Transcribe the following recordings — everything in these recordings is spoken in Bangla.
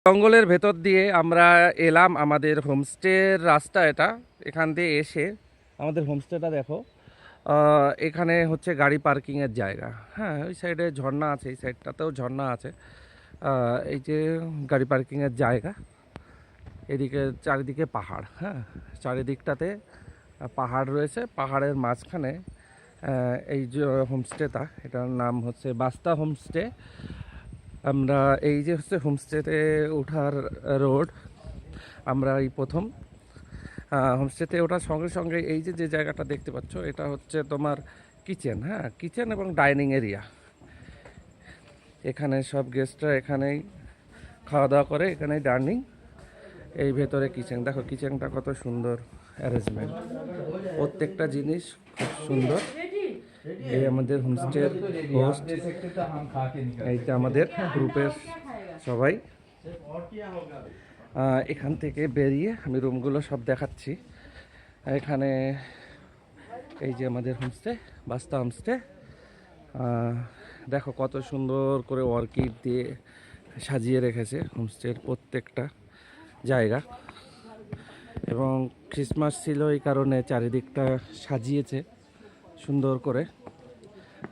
জঙ্গলের ভেতর দিয়ে আমরা এলাম আমাদের হোমস্টের রাস্তা। এটা এখান দিয়ে এসে আমাদের হোমস্টেটা দেখো। এখানে হচ্ছে গাড়ি পার্কিংয়ের জায়গা। হ্যাঁ, ওই সাইডে ঝর্ণা আছে, এই সাইডটাতেও ঝর্ণা আছে। এই যে গাড়ি পার্কিংয়ের জায়গা, এদিকে চারিদিকে পাহাড়। হ্যাঁ, চারিদিকটাতে পাহাড় রয়েছে। পাহাড়ের মাঝখানে এই যে হোমস্টেটা, এটার নাম হচ্ছে বাস্তা হোমস্টে। আমরা এই যে হচ্ছে হোমস্টেতে ওঠার রোড, আমরা এই প্রথম হোমস্টেতে ওঠার সঙ্গে সঙ্গে এই যে যে জায়গাটা দেখতে পাচ্ছ, এটা হচ্ছে তোমার কিচেন। হ্যাঁ, কিচেন এবং ডাইনিং এরিয়া। এখানে সব গেস্টরা এখানেই খাওয়া দাওয়া করে, এখানেই ডাইনিং। এই ভেতরে কিচেন, দেখো কিচেনটা কত সুন্দর অ্যারেঞ্জমেন্ট, প্রত্যেকটা জিনিস খুব সুন্দর। এই আমাদের হোমস্টের হোস্ট, এইটা আমাদের গ্রুপের সবাই। এখান থেকে বেরিয়ে আমি রুমগুলো সব দেখাচ্ছি। এখানে এই যে আমাদের হোমস্টে, বাস্তা হোমস্টে। দেখো কত সুন্দর করে অর্কিড দিয়ে সাজিয়ে রেখেছে হোমস্টের প্রত্যেকটা জায়গা। এবং ক্রিসমাস ছিল, এই কারণে চারিদিকটা সাজিয়েছে সুন্দর করে।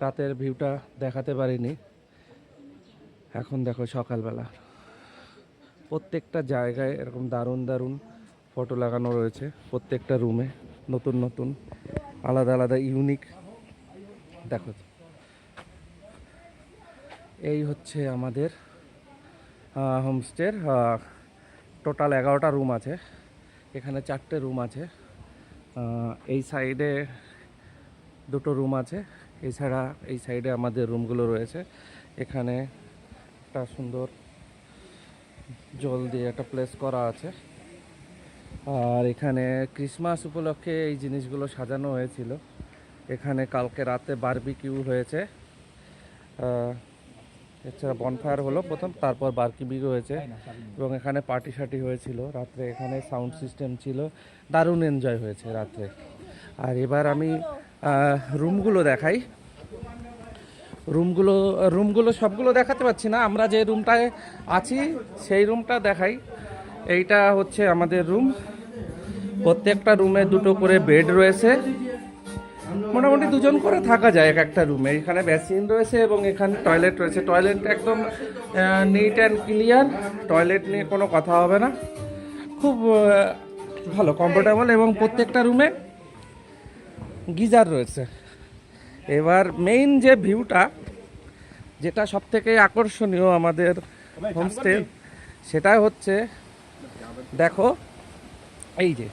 রাতের ভিউটা দেখাতে পারিনি। এখন দেখো সকালবেলা প্রত্যেকটা জায়গায় এরকম দারুণ দারুণ ফটো লাগানো রয়েছে। প্রত্যেকটা রুমে নতুন নতুন আলাদা আলাদা ইউনিক। দেখো, এই হচ্ছে আমাদের হোমস্টের টোটাল 11টা রুম আছে। এখানে 4টে রুম আছে। এই সাইডে 2টো রুম আছে। এছাড়া এই সাইডে আমাদের রুমগুলো রয়েছে। এখানে একটা সুন্দর জল দিয়ে একটা প্লেস করা আছে। আর এখানে ক্রিসমাস উপলক্ষে এই জিনিসগুলো সাজানো হয়েছিল। এখানে কালকে রাতে বারবিকিউ হয়েছে। এছাড়া বনফায়ার হলো প্রথম, তারপর বারবিকিউ হয়েছে এবং এখানে পার্টি শার্টি হয়েছিল রাত্রে। এখানে সাউন্ড সিস্টেম ছিল, দারুণ এনজয় হয়েছে রাত্রে। আর এবার আমি রুমগুলো দেখাই। রুমগুলো সবগুলো দেখাতে পারছি না, আমরা যে রুমটায় আছি সেই রুমটা দেখাই। এইটা হচ্ছে আমাদের রুম। প্রত্যেকটা রুমে 2টো করে বেড রয়েছে। মোটামুটি 2জন করে থাকা যায় এক একটা রুমে। এখানে বেসিন রয়েছে এবং এখানে টয়লেট রয়েছে। টয়লেট একদম নিট অ্যান্ড ক্লিয়ার, টয়লেট নিয়ে কোনো কথা হবে না। খুব ভালো, কমফোর্টেবল। এবং প্রত্যেকটা রুমে গিজার রয়েছে। এবার মেইন যে ভিউটা, যেটা সব থেকে আকর্ষণীয় আমাদের হোমস্টে, সেটা হচ্ছে দেখো এই যে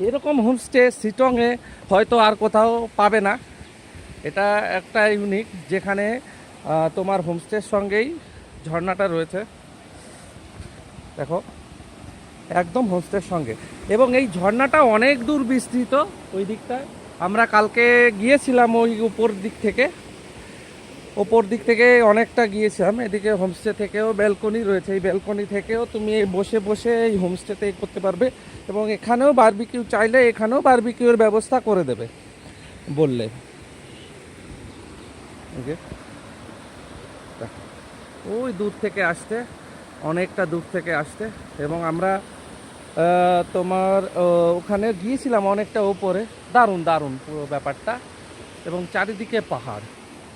এরকম হোমস্টে শিটংয়ে হয়তো আর কোথাও পাবে না। এটা একটা ইউনিক, যেখানে তোমার হোমস্টের সঙ্গেই ঝর্ণাটা রয়েছে। দেখো একদম হোমস্টের সঙ্গে, এবং এই ঝর্ণাটা অনেক দূর বিস্তৃত ওই দিকটায়। আমরা কালকে গিয়েছিলাম ওই ওপর দিক থেকে অনেকটা গিয়েছিলাম। এদিকে হোমস্টে থেকেও ব্যালকনি রয়েছে, এই ব্যালকনি থেকেও তুমি বসে বসে এই হোমস্টেতে করতে পারবে। এবং এখানেও বারবিকিউ চাইলে এখানেও বারবিকিউর ব্যবস্থা করে দেবে বললে। ওই দূর থেকে আসতে, অনেকটা দূর থেকে আসতে। এবং আমরা তোমার ওখানে গিয়েছিলাম অনেকটা ওপরে। দারুণ দারুণ পুরো ব্যাপারটা। এবং চারিদিকে পাহাড়,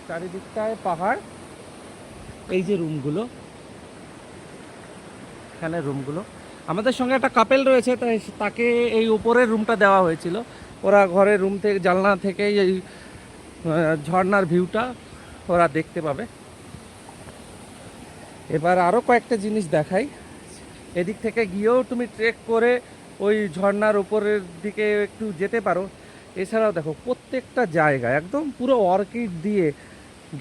চারিদিকটায় পাহাড়। এই যে রুমগুলো, এখানে রুমগুলো, আমাদের সঙ্গে একটা কাপেল রয়েছে, তাই তাকে এই উপরের রুমটা দেওয়া হয়েছিল। ওরা ঘরের রুম থেকে, জানলা থেকে এই ঝর্ণার ভিউটা ওরা দেখতে পাবে। এবার আরও কয়েকটা জিনিস দেখাই। এদিক থেকে গিয়েও তুমি ট্রেক করে ওই ঝর্ণার উপরের দিকে একটু যেতে পারো। এছাড়াও দেখো প্রত্যেকটা জায়গা একদম পুরো অর্কিড দিয়ে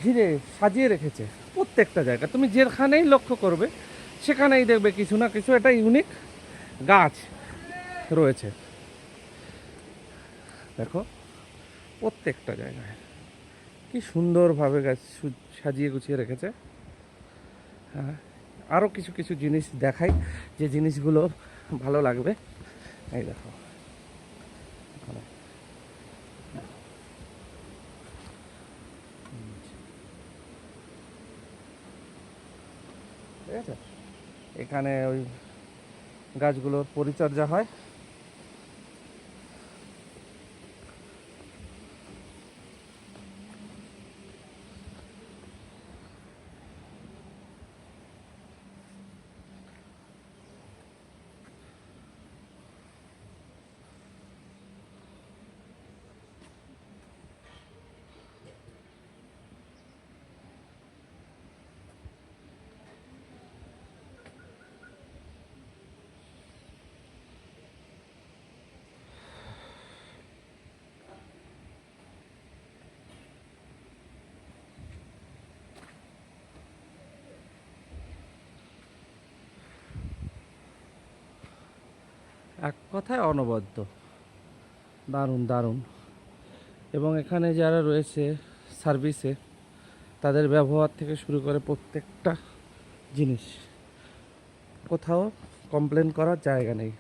ঘিরে সাজিয়ে রেখেছে। প্রত্যেকটা জায়গা তুমি যেখানেই লক্ষ্য করবে সেখানেই দেখবে কিছু না কিছু একটা ইউনিক গাছ রয়েছে। দেখো প্রত্যেকটা জায়গায় কি সুন্দরভাবে গাছ সাজিয়ে গুছিয়ে রেখেছে। হ্যাঁ, আরও কিছু কিছু জিনিস দেখাই, যে জিনিসগুলো ভালো লাগবে। এই দেখো, ঠিক আছে। এখানে ওই গাছগুলোর পরিচর্যা হয়। এক কথায় অনবদ্য, দারুণ দারুণ। এবং এখানে যারা রয়েছে সার্ভিসে, তাদের ব্যবহার থেকে শুরু করে প্রত্যেকটা জিনিস, কোথাও কমপ্লেন করার জায়গা নেই।